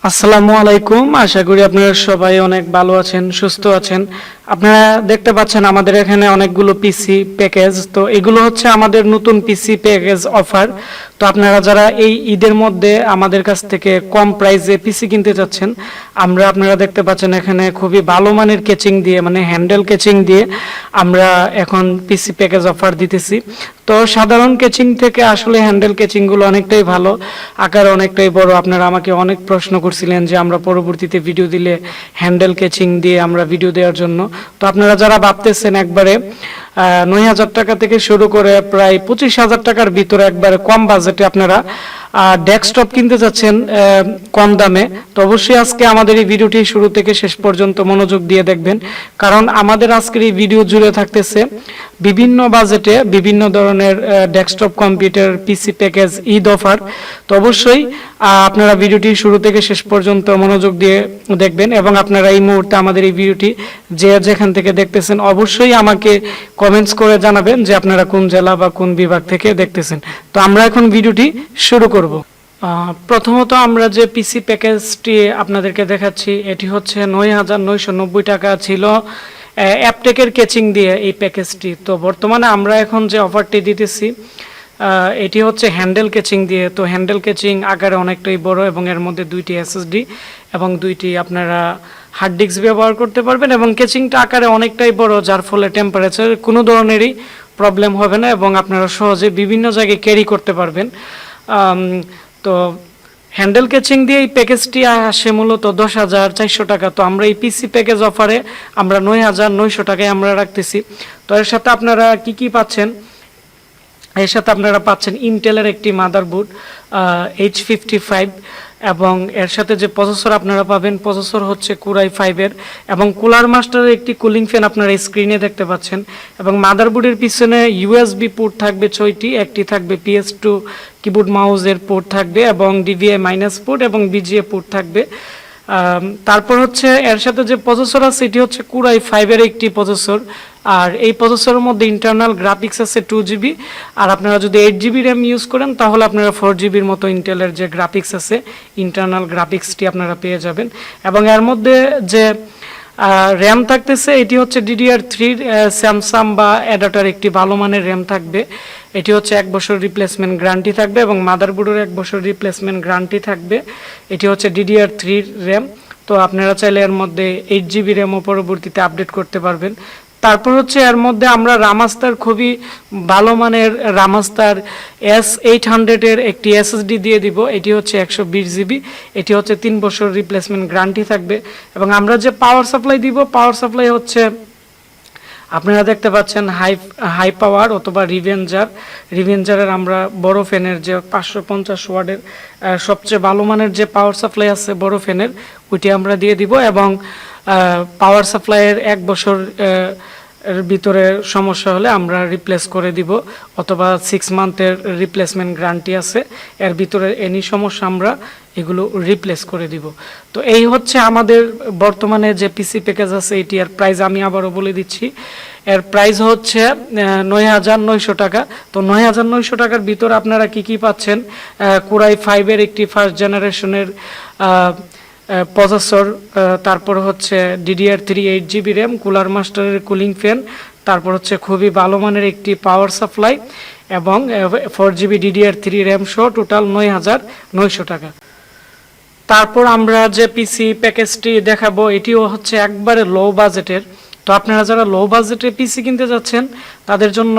আসসালামু আলাইকুম। আশা করি আপনারা সবাই অনেক ভালো আছেন, সুস্থ আছেন। আপনারা দেখতে পাচ্ছেন আমাদের এখানে অনেকগুলো পিসি প্যাকেজ, তো এগুলো হচ্ছে আমাদের নতুন পিসি প্যাকেজ অফার। তো আপনারা যারা এই ঈদের মধ্যে আমাদের কাছ থেকে কম প্রাইসে পিসি কিনতে চাচ্ছেন, আপনারা দেখতে পাচ্ছেন এখানে খুবই ভালো মানের কেচিং দিয়ে, মানে হ্যান্ডেল কেচিং দিয়ে আমরা এখন পিসি প্যাকেজ অফার দিতেছি। তো সাধারণ কেচিং থেকে আসলে হ্যান্ডেল কেচিংগুলো অনেকটাই ভালো, আকার অনেকটাই বড়। আপনারা আমাকে অনেক প্রশ্ন করছিলেন যে আমরা পরবর্তীতে ভিডিও দিলে হ্যান্ডেল কেচিং দিয়ে আমরা ভিডিও দেওয়ার জন্য। তো আপনারা যারা ভাবতেছেন একবারে 9,000 টাকা থেকে শুরু করে প্রায় 25,000 টাকার ভিতরে একবারে কম বাজেটে আপনারা ডেস্কটপ কিনতে যাচ্ছেন কম দামে, তো অবশ্যই আজকে আমাদের এই ভিডিওটি শুরু থেকে শেষ পর্যন্ত মনোযোগ দিয়ে দেখবেন, কারণ আমাদের আজকের এই ভিডিও জুড়ে থাকতেছে বিভিন্ন বাজেটে বিভিন্ন ধরনের ডেস্কটপ কম্পিউটার পিসি প্যাকেজ ঈদ অফার। তো অবশ্যই আপনারা ভিডিওটি শুরু থেকে শেষ পর্যন্ত মনোযোগ দিয়ে দেখবেন, এবং আপনারা এই মুহূর্তে আমাদের এই ভিডিওটি যে যেখান থেকে দেখতেছেন অবশ্যই আমাকে কমেন্টস করে জানাবেন যে আপনারা কোন জেলা বা কোন বিভাগ থেকে দেখতেছেন। তো আমরা এখন ভিডিওটি শুরু করব। প্রথমত আমরা যে পিসি প্যাকেজটি আপনাদেরকে দেখাচ্ছি এটি হচ্ছে 9,990 টাকা ছিল অ্যাপটেকের কেচিং দিয়ে এই প্যাকেজটি। তো বর্তমানে আমরা এখন যে অফারটি দিতেছি এটি হচ্ছে হ্যান্ডেল কেচিং দিয়ে। তো হ্যান্ডেল কেচিং আকারে অনেকটাই বড়, এবং এর মধ্যে 2টি এসএসডি এবং 2টি আপনারা হার্ড ডিস্ক ব্যবহার করতে পারবেন, এবং কেচিংটা আকারে অনেকটাই বড়, যার ফলে টেম্পারেচার কোনো ধরনেরই প্রবলেম হবে না, এবং আপনারা সহজে বিভিন্ন জায়গায় ক্যারি করতে পারবেন। তো হ্যান্ডেল কেচিং দিয়ে এই প্যাকেজটি আসে মূলত 10,400 টাকা। তো আমরা এই পিসি প্যাকেজ অফারে আমরা 9,900 টাকায় আমরা রাখতেছি। তো এর সাথে আপনারা কি পাচ্ছেন? এর সাথে আপনারা পাচ্ছেন ইন্টেলের একটি মাদারবোর্ড H55, এবং এর সাথে যে প্রসেসর আপনারা পাবেন প্রসেসর হচ্ছে কোরাই 5-এর, এবং কুলার মাস্টারের একটি কুলিং ফ্যান আপনারা স্ক্রিনে দেখতে পাচ্ছেন, এবং মাদারবোর্ডের পিছনে ইউএসবি পোর্ট থাকবে 6টি, একটি থাকবে PS2 কিবোর্ড মাউসের পোর্ট থাকবে, এবং ডিভিআই মাইনাস পোর্ট এবং বিজিএ পোর্ট থাকবে। তারপর হচ্ছে এর সাথে যে প্রসেসর আছে এটি হচ্ছে কোরাই 5-এর একটি প্রসেসর, আর এই প্রসেসরের মধ্যে ইন্টারনাল গ্রাফিক্স আছে 2GB, আর আপনারা যদি 8GB র্যাম ইউজ করেন তাহলে আপনারা 4GBর মতো ইন্টেলের যে গ্রাফিক্স আছে ইন্টারনাল গ্রাফিক্সটি আপনারা পেয়ে যাবেন। এবং এর মধ্যে যে র্যাম থাকতেছে এটি হচ্ছে DDR3 স্যামসাং বা অ্যাডাপ্টার একটি ভালো মানের র্যাম থাকবে। এটি হচ্ছে 1 বছর রিপ্লেসমেন্ট গ্যারান্টি থাকবে, এবং মাদারবোর্ডের 1 বছর রিপ্লেসমেন্ট গ্যারান্টি থাকবে। এটি হচ্ছে DDR3 র্যাম। তো আপনারা চাইলে এর মধ্যে 8GB র্যামও পরবর্তীতে আপডেট করতে পারবেন। তারপর হচ্ছে এর মধ্যে আমরা রামাস্টার খুবই ভালো মানের রামাস্টার S800-এর একটি এসএসডি দিয়ে দিব। এটি হচ্ছে 120GB, এটি হচ্ছে 3 বছর রিপ্লেসমেন্ট গ্যারান্টি থাকবে। এবং আমরা যে পাওয়ার সাপ্লাই দিব, পাওয়ার সাপ্লাই হচ্ছে আপনারা দেখতে পাচ্ছেন হাই পাওয়ার অথবা রিভেঞ্জারের আমরা বড় ফ্যানের যে 550 ওয়াটের সবচেয়ে ভালো মানের যে পাওয়ার সাপ্লাই আছে বড় ফ্যানের, ওইটি আমরা দিয়ে দিব। এবং পাওয়ার সাপ্লাইয়ের 1 বছর এর ভিতরে সমস্যা হলে আমরা রিপ্লেস করে দিব, অথবা 6 মান্থের রিপ্লেসমেন্ট গ্যারান্টি আছে, এর ভিতরে এনি সমস্যা আমরা এগুলো রিপ্লেস করে দিব। তো এই হচ্ছে আমাদের বর্তমানে যে পিসি প্যাকেজ আছে এটি। এর প্রাইস আমি আবারও বলে দিচ্ছি, এর প্রাইস হচ্ছে 9,900 টাকা। তো 9,900 টাকার ভিতরে আপনারা কি পাচ্ছেন? কোরাই 5-এর একটি ফার্স্ট জেনারেশনের প্রসেসর, তারপর হচ্ছে DDR3 8GB র্যাম, কুলার মাস্টারের কুলিং ফ্যান, তারপর হচ্ছে খুবই ভালো মানের একটি পাওয়ার সাপ্লাই, এবং 4GB DDR3 র্যাম সহ টোটাল 9,900 টাকা। তারপর আমরা যে পিসি প্যাকেজটি দেখাবো এটিও হচ্ছে একবারে লো বাজেটের। তো আপনারা যারা লো বাজেটে পিসি কিনতে যাচ্ছেন তাদের জন্য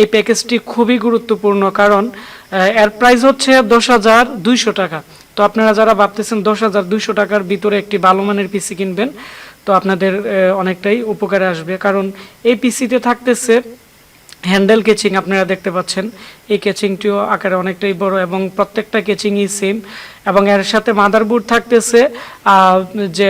এই প্যাকেজটি খুবই গুরুত্বপূর্ণ, কারণ এর প্রাইস হচ্ছে 10,200 টাকা। তো আপনারা যারা ভাবতেছেন 10,200 টাকার ভিতরে একটি ভালো মানের পিসি কিনবেন, তো আপনাদের অনেকটাই উপকারে আসবে, কারণ এই পিসিতে থাকতেছে হ্যান্ডেল কেচিং। আপনারা দেখতে পাচ্ছেন এই কেচিংটিও আকারে অনেকটাই বড়, এবং প্রত্যেকটা কেচিংই সেম, এবং এর সাথে মাদারবোর্ড থাকতেছে যে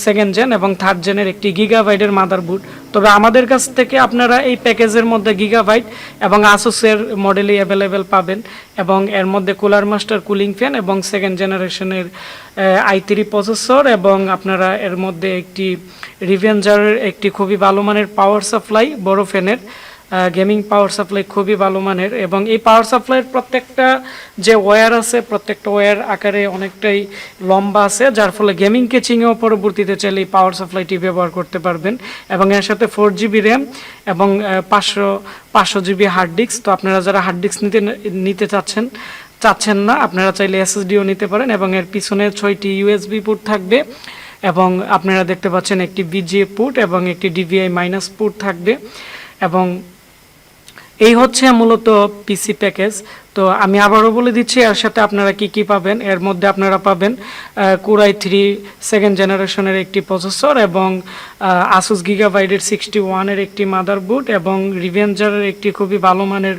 2nd জেন এবং 3rd জেনের একটি গিগাবাইটের মাদারবোর্ড। তবে আমাদের কাছ থেকে আপনারা এই প্যাকেজের মধ্যে গিগাবাইট এবং আসুসের মডেলই অ্যাভেলেবেল পাবেন, এবং এর মধ্যে কুলার মাস্টার কুলিং ফ্যান এবং 2nd জেনারেশনের i3 প্রসেসর, এবং আপনারা এর মধ্যে একটি রিভেঞ্জারের একটি খুবই ভালো মানের পাওয়ার সাপ্লাই বড় ফ্যানের, গেমিং পাওয়ার সাপ্লাই খুবই ভালো মানের, এবং এই পাওয়ার সাপ্লাইয়ের প্রত্যেকটা যে ওয়্যার আছে প্রত্যেকটা ওয়্যার আকারে অনেকটাই লম্বা আছে, যার ফলে গেমিং কেচিংয়েও পরবর্তীতে চাইলে এই পাওয়ার সাপ্লাইটি ব্যবহার করতে পারবেন। এবং এর সাথে 4GB র্যাম এবং 500GB হার্ড ডিস্ক। তো আপনারা যারা হার্ড ডিস্ক নিতে চাচ্ছেন না, আপনারা চাইলে এসএসডিও নিতে পারেন। এবং এর পিছনে 6টি ইউএসবি পোর্ট থাকবে, এবং আপনারা দেখতে পাচ্ছেন একটি বিজিএ পোর্ট এবং একটি ডিভিআই মাইনাস পোর্ট থাকবে। এবং এই হচ্ছে মূলত পিসি প্যাকেজ। তো আমি আবারও বলে দিচ্ছি এর সাথে আপনারা কি কি পাবেন। এর মধ্যে আপনারা পাবেন কোরাই 3 সেকেন্ড জেনারেশনের একটি প্রসেসর, এবং আসুস গিগাবাইটের 61-এর একটি মাদারবোর্ড, এবং রিভেঞ্জারের একটি খুবই ভালো মানের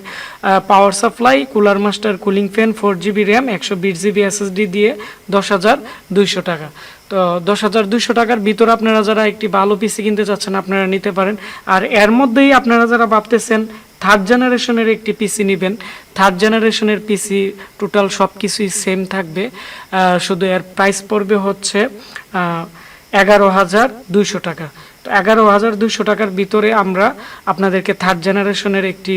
power supply, cooler master cooling fan, 4GB RAM, 120GB SSD দিয়ে 10,200 টাকা। তো 10,200 টাকার ভিতরে আপনারা যারা একটি ভালো পিসি কিনতে চাচ্ছেন আপনারা নিতে পারেন। আর এর মধ্যেই আপনারা যারা ভাবতেছেন থার্ড জেনারেশনের একটি পিসি নেবেন, থার্ড জেনারেশনের পিসি টোটাল সব কিছুই সেম থাকবে, শুধু এর প্রাইস পড়বে হচ্ছে 11,200 টাকা। তো 11,200 টাকার ভিতরে আমরা আপনাদেরকে থার্ড জেনারেশনের একটি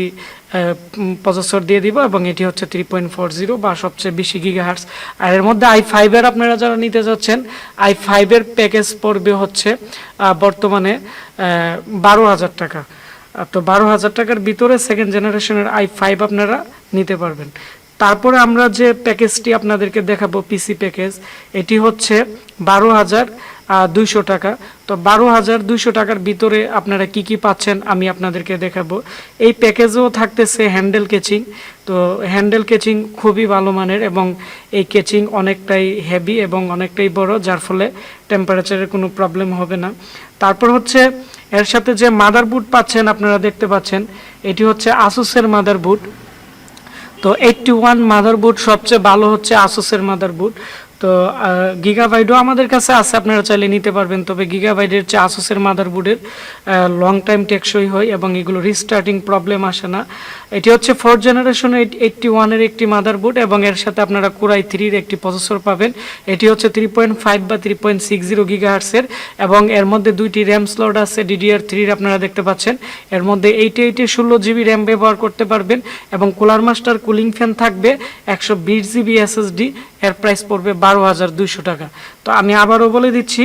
প্রসেসর দিয়ে দিব, এবং এটি হচ্ছে 3.40 বা সবচেয়ে বেশি গিগাহার্টজ। আর এর মধ্যে i5-এর আপনারা যারা নিতে যাচ্ছেন i5-এর প্যাকেজ পড়বে হচ্ছে বর্তমানে 12,000 টাকা। তো 12,000 টাকার ভিতরে সেকেন্ড জেনারেশনের i5 আপনারা নিতে পারবেন। তারপরে আমরা যে প্যাকেজটি আপনাদেরকে দেখাবো পিসি প্যাকেজ, এটি হচ্ছে 12,200 টাকা। তো 12,200 টাকার ভিতরে আপনারা কি কি পাচ্ছেন আমি আপনাদেরকে দেখাবো। এই প্যাকেজেও থাকতেছে হ্যান্ডেল কেচিং। তো হ্যান্ডেল কেচিং খুবই ভালো মানের, এবং এই কেচিং অনেকটাই হেভি এবং অনেকটাই বড়, যার ফলে টেম্পারেচারের কোনো প্রবলেম হবে না। তারপর হচ্ছে এর সাথে যে মাদারবোর্ড পাচ্ছেন আপনারা দেখতে পাচ্ছেন, এটি হচ্ছে আসুসের মাদারবোর্ড। তো 81 মাদারবোর্ড সবচেয়ে ভালো হচ্ছে আসুসের মাদারবোর্ড। তো গিগাবাইটও আমাদের কাছে আছে, আপনারা চাইলে নিতে পারবেন। তবে গিগাবাইটের চেয়ে আসুসের মাদারবোর্ডের লং টাইম টেকসই হয়, এবং এগুলো রিস্টার্টিং প্রবলেম আসে না। এটি হচ্ছে 4th জেনারেশন 81-এর একটি মাদারবোর্ড, এবং এর সাথে আপনারা কোরাই 3-এর একটি প্রসেসর পাবেন। এটি হচ্ছে 3.5 বা 3.60 গিগাহার্টসের, এবং এর মধ্যে 2টি র্যাম স্লট আছে DDR3-র আপনারা দেখতে পাচ্ছেন। এর মধ্যে 16GB র্যাম ব্যবহার করতে পারবেন, এবং কুলার মাস্টার কুলিং ফ্যান থাকবে, 120GB এসএসডি। এর প্রাইস পড়বে 12,200 টাকা। তো আমি আবারও বলে দিচ্ছি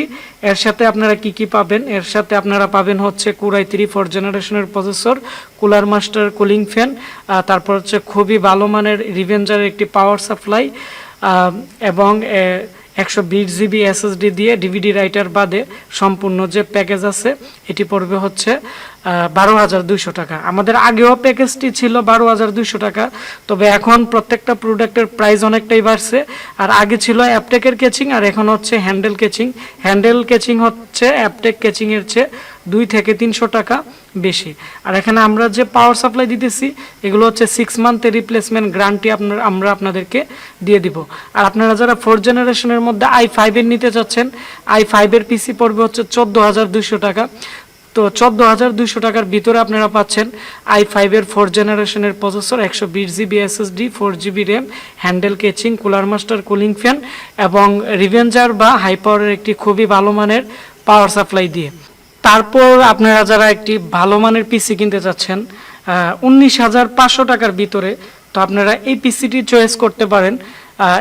এর সাথে আপনারা কি কি পাবেন। এর সাথে আপনারা পাবেন হচ্ছে কোরাই 3 4th জেনারেশনের processor, cooler master cooling fan, তারপর হচ্ছে খুবই ভালো মানের রিভেঞ্জারের একটি পাওয়ার সাপ্লাই, এবং 120GB এসএসডি দিয়ে ডিভিডি রাইটার বাদে সম্পূর্ণ যে প্যাকেজ আছে এটি পড়বে হচ্ছে 12,200 টাকা। আমাদের আগেও প্যাকেজটি ছিল 12,200 টাকা, তবে এখন প্রত্যেকটা প্রোডাক্টের প্রাইস অনেকটাই বাড়ছে। আর আগে ছিল অ্যাপটেকের কেচিং, আর এখন হচ্ছে হ্যান্ডেল কেচিং। হ্যান্ডেল কেচিং হচ্ছে অ্যাপটেক কেচিংয়ের চেয়ে 2 থেকে 300 টাকা বেশি। আর এখানে আমরা যে পাওয়ার সাপ্লাই দিতেছি এগুলো হচ্ছে 6 মান্থের রিপ্লেসমেন্ট গ্যারান্টি আমরা আপনাদেরকে দিয়ে দিব। আর আপনারা যারা 4th জেনারেশনের মধ্যে i5-এর নিতে চাচ্ছেন, i5-এর পিসি পড়বে হচ্ছে 14,200 টাকা। তো 14,200 টাকার ভিতরে আপনারা পাচ্ছেন i5-এর 4th জেনারেশনের processor, 120GB SSD, 4GB RAM, হ্যান্ডেল কেচিং, কুলার মাস্টার কুলিং ফ্যান, এবং রিভেঞ্জার বা হাই পাওয়ারের একটি খুবই ভালো মানের পাওয়ার সাপ্লাই দিয়ে। তারপর আপনারা যারা একটি ভালো মানের পিসি কিনতে চাচ্ছেন 19,500 টাকার ভিতরে, তো আপনারা এই পিসিটি চয়েস করতে পারেন।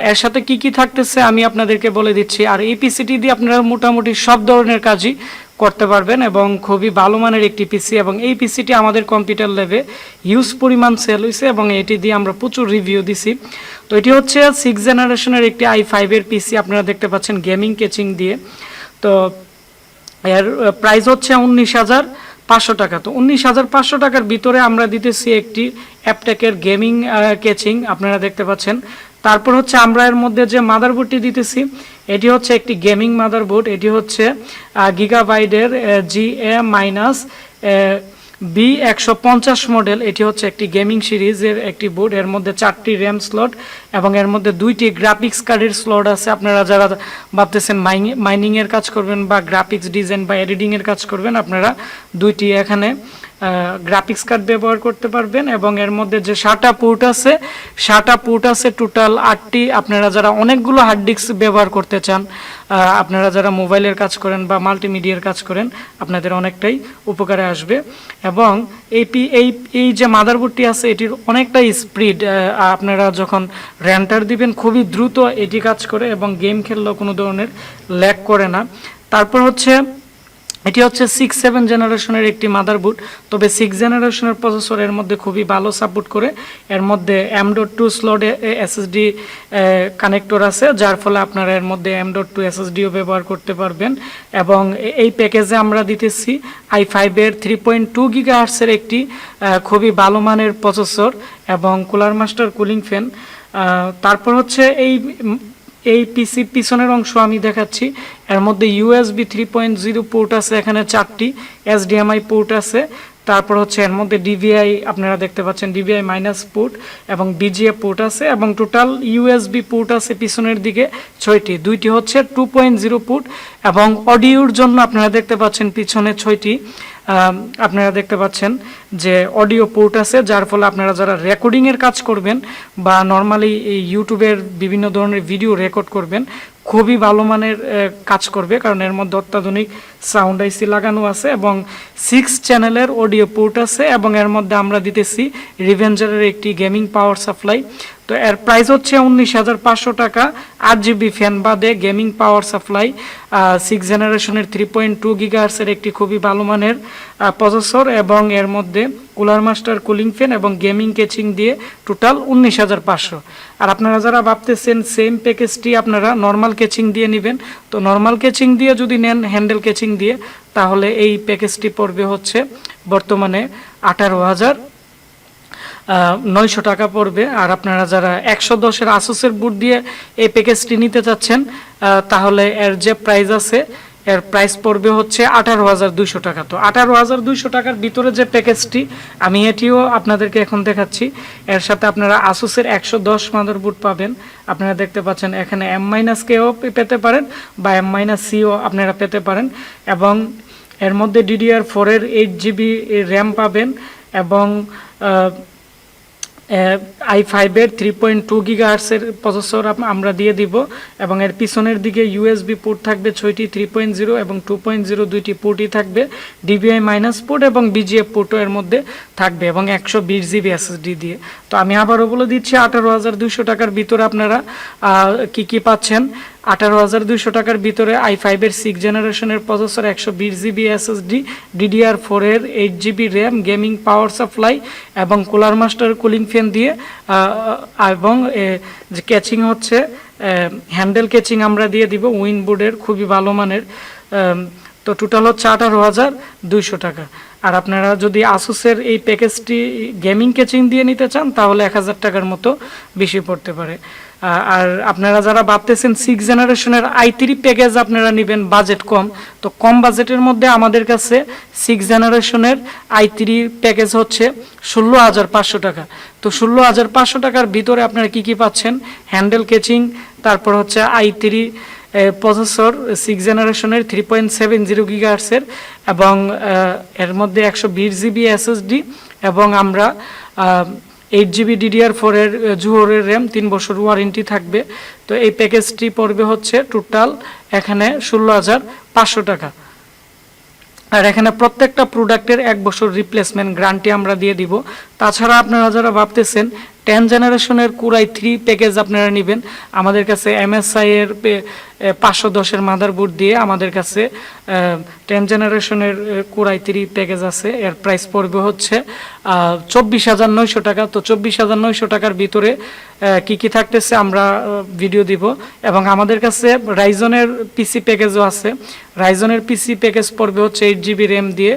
এর সাথে কি কি থাকতেছে আমি আপনাদেরকে বলে দিচ্ছি। আর এই পিসিটি দিয়ে আপনারা মোটামুটি সব ধরনের কাজই করতে পারবেন, এবং খুবই ভালো মানের একটি পিসি। এবং এই পিসিটি আমাদের কম্পিউটার ল্যাবে হিউজ পরিমাণ সেল হয়েছে, এবং এটি দিয়ে আমরা প্রচুর রিভিউ দিছি। তো এটি হচ্ছে 6th জেনারেশনের একটি i5-এর পিসি, আপনারা দেখতে পাচ্ছেন গেমিং কেচিং দিয়ে। তো এর প্রাইস হচ্ছে 19,500 টাকা। তো 19,500 টাকার ভিতরে আমরা দিতেছি একটি অ্যাপটেকের গেমিং কেচিং, আপনারা দেখতে পাচ্ছেন। তারপর হচ্ছে আমরা এর মধ্যে যে মাদারবোর্ডটি দিতেছি এটি হচ্ছে একটি গেমিং মাদারবোর্ড। এটি হচ্ছে গিগাবাইটের GA-B150 মডেল। এটি হচ্ছে একটি গেমিং সিরিজের একটি বোর্ড। এর মধ্যে 4টি র্যাম স্লট, এবং এর মধ্যে 2টি গ্রাফিক্স কার্ডের স্লট আছে। আপনারা যারা ভাবতেছেন মাইনিংয়ের কাজ করবেন বা গ্রাফিক্স ডিজাইন বা এডিটিংয়ের কাজ করবেন, আপনারা 2টি এখানে গ্রাফিক্স কার্ড ব্যবহার করতে পারবেন এবং এর মধ্যে যে 7টা পোর্ট আছে টোটাল 8টি। আপনারা যারা অনেকগুলো হার্ড ডিস্ক ব্যবহার করতে চান, আপনারা যারা মোবাইলের কাজ করেন বা মাল্টিমিডিয়ার কাজ করেন, আপনাদের অনেকটাই উপকারে আসবে। এবং এই যে মাদারবোর্ডটি আছে এটির অনেকটাই স্পিড, আপনারা যখন র্যান্টার দিবেন খুবই দ্রুত এটি কাজ করে এবং গেম খেললেও কোনো ধরনের ল্যাগ করে না। তারপর হচ্ছে এটি হচ্ছে 6-7 জেনারেশনের একটি মাদারবোর্ড, তবে 6 জেনারেশনের প্রসেসর এর মধ্যে খুবই ভালো সাপোর্ট করে। এর মধ্যে M.2 স্লট এসএসডি কানেক্টর আছে, যার ফলে আপনারা এর মধ্যে M.2 এসএসডিও ব্যবহার করতে পারবেন। এবং এই প্যাকেজে আমরা দিতেছি i5 এর 3.2 GHz একটি খুবই ভালো মানের প্রসেসর এবং কুলার মাস্টার কুলিং ফ্যান। তারপর হচ্ছে এই পিসির পিছনের অংশ আমি দেখাচ্ছি। এর মধ্যে USB 3.0 পোর্ট আছে, এখানে 4টি HDMI পোর্ট আছে। তারপর হচ্ছে এর মধ্যে DVI আপনারা দেখতে পাচ্ছেন, DVI মাইনাস পোর্ট এবং BGA পোর্ট আছে এবং টোটাল USB পোর্ট আছে পিছনের দিকে 6টি, 2টি হচ্ছে 2.0 পোর্ট এবং অডিওর জন্য আপনারা দেখতে পাচ্ছেন পিছনে 6টি আপনারা দেখতে পাচ্ছেন যে অডিও পোর্ট আছে, যার ফলে আপনারা যারা রেকর্ডিংয়ের কাজ করবেন বা নর্মালি ইউটিউবের বিভিন্ন ধরনের ভিডিও রেকর্ড করবেন খুবই ভালো মানের কাজ করবে, কারণ এর মধ্যে অত্যাধুনিক সাউন্ড আইসি লাগানো আছে এবং 6 চ্যানেলের অডিও পোর্ট আছে এবং এর মধ্যে আমরা দিতেছি রিভেঞ্জারের একটি গেমিং পাওয়ার সাপ্লাই। তো এর প্রাইস হচ্ছে 19,500 টাকা। 8GB ফ্যান বাদে গেমিং পাওয়ার সাপ্লাই, 6 জেনারেশনের 3.2 GHz একটি খুবই ভালো মানের প্রসেসর এবং এর মধ্যে কুলার মাস্টার কুলিং ফ্যান এবং গেমিং কেচিং দিয়ে টোটাল 19,500। আর আপনারা যারা ভাবতেছেন সেম প্যাকেজটি আপনারা নর্মাল কেচিং দিয়ে নেবেন, তো নর্মাল কেচিং দিয়ে যদি নেন হ্যান্ডেল কেচিং দিয়ে, তাহলে এই প্যাকেজটি পড়বে হচ্ছে বর্তমানে 18,900 টাকা পড়বে। আর আপনারা যারা 110-এর আসুসের বুট দিয়ে এই প্যাকেজটি নিতে চাচ্ছেন, তাহলে এর যে প্রাইস আছে এর প্রাইস পড়বে হচ্ছে 18,200 টাকা। তো 18,200 টাকার ভিতরে যে প্যাকেজটি আমি এটিও আপনাদেরকে এখন দেখাচ্ছি, এর সাথে আপনারা আসুসের 110 মাদারবোর্ড পাবেন। আপনারা দেখতে পাচ্ছেন এখানে M-Kও পেতে পারেন বা M-Cও আপনারা পেতে পারেন এবং এর মধ্যে DDR4 এর 8GB র্যাম পাবেন এবং i5 এর 3.2 GHz এর প্রসেসর আমরা দিয়ে দিব এবং এর পিছনের দিকে USB পোর্ট থাকবে 6টি, 3.0 এবং 2.0 দুইটি পোর্টই থাকবে, DVI মাইনাস পোর্ট এবং BGA পোর্টও এর মধ্যে থাকবে এবং 120GB SSD দিয়ে। তো আমি আবারও বলে দিচ্ছি 18,200 টাকার ভিতরে আপনারা কি পাচ্ছেন। 18,200 টাকার ভিতরে i5 এর 6 জেনারেশনের প্রসেসর, 120GB SSD, DDR4 এর 8GB RAM, gaming power supply এবং কুলার মাস্টার কুলিং ফ্যান দিয়ে এবং যে ক্যাচিং হচ্ছে হ্যান্ডেল ক্যাচিং আমরা দিয়ে দিব উইনবোর্ডের খুবই ভালো মানের। তো টোটাল হচ্ছে 18,200 টাকা। আর আপনারা যদি আসুসের এই প্যাকেজটি গেমিং কেচিং দিয়ে নিতে চান তাহলে 1,000 টাকার মতো বেশি পড়তে পারে। আর আপনারা যারা ভাবতেছেন 6 জেনারেশনের i3 প্যাকেজ আপনারা নেবেন, বাজেট কম, তো কম বাজেটের মধ্যে আমাদের কাছে 6 জেনারেশনের i3 প্যাকেজ হচ্ছে 16,500 টাকা। তো 16,500 টাকার ভিতরে আপনারা কি পাচ্ছেন, হ্যান্ডেল কেচিং, তারপর হচ্ছে i3 প্রসেসর 6 জেনারেশনের 3.70 GHz এর এবং এর মধ্যে 120GB SSD এবং আমরা 8GB DDR4 এর জুহরের র্যাম, 3 বছর ওয়ারেন্টি থাকবে। তো এই প্যাকেজটি পড়বে হচ্ছে টোটাল এখানে 16,500 টাকা। আর এখানে প্রত্যেকটা প্রোডাক্টের 1 বছর রিপ্লেসমেন্ট গ্যারান্টি আমরা দিয়ে দিব। তাছাড়া আপনারা যারা ভাবতেছেন 10 জেনারেশনের Core i3 প্যাকেজ আপনারা নেবেন, আমাদের কাছে MSI এর 510-এর মাদারবোর্ড দিয়ে আমাদের কাছে 10 জেনারেশনের Core i3 প্যাকেজ আছে। এর প্রাইস পড়বে হচ্ছে 24,900 টাকা। তো 24,900 টাকার ভিতরে কি থাকতেছে আমরা ভিডিও দিব এবং আমাদের কাছে রাইজনের পিসি প্যাকেজও আছে। রাইজনের পিসি প্যাকেজ পড়বে হচ্ছে 8GB র্যাম দিয়ে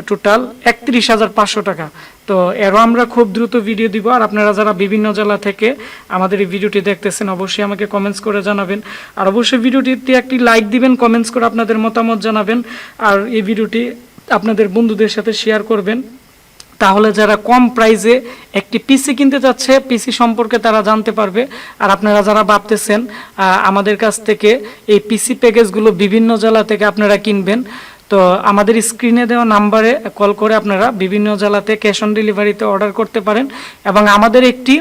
টোটাল 31,500 টাকা। তো এরও আমরা খুব দ্রুত ভিডিও দিব। আর আপনারা যারা বিভিন্ন জেলা থেকে আমাদের এই ভিডিওটি দেখতেছেন অবশ্যই আমাকে কমেন্টস করে জানাবেন। আর অবশ্যই ভিডিওটিতে একটি লাইক দিবেন, কমেন্টস করে আপনাদের মতামত জানাবেন আর এই ভিডিওটি আপনাদের বন্ধুদের সাথে শেয়ার করবেন। তাহলে যারা কম প্রাইসে একটি পিসি কিনতে চাচ্ছে পিসি সম্পর্কে তারা জানতে পারবে। আর আপনারা যারা ভাবতেছেন আমাদের কাছ থেকে এই পিসি প্যাকেজগুলো বিভিন্ন জেলা থেকে আপনারা কিনবেন, তো আমাদের স্ক্রিনে দেওয়া নাম্বারে কল করে আপনারা বিভিন্ন জেলাতে ক্যাশ অন ডেলিভারিতে অর্ডার করতে পারেন এবং আমাদের একটি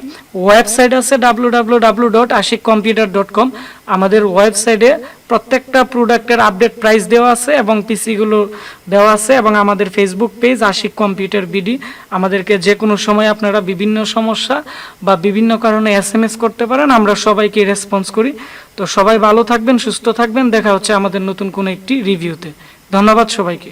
ওয়েবসাইট আছে www.ashikcomputer.com। আমাদের ওয়েবসাইটে প্রত্যেকটা প্রোডাক্টের আপডেট প্রাইস দেওয়া আছে এবং পিসিগুলো দেওয়া আছে এবং আমাদের Facebook page Ashik computer BD. আমাদেরকে যে কোনো সময় আপনারা বিভিন্ন সমস্যা বা বিভিন্ন কারণে SMS করতে পারেন, আমরা সবাইকে রেসপন্স করি। তো সবাই ভালো থাকবেন, সুস্থ থাকবেন, দেখা হচ্ছে আমাদের নতুন কোনো একটি রিভিউতে। ধন্যবাদ সবাইকে।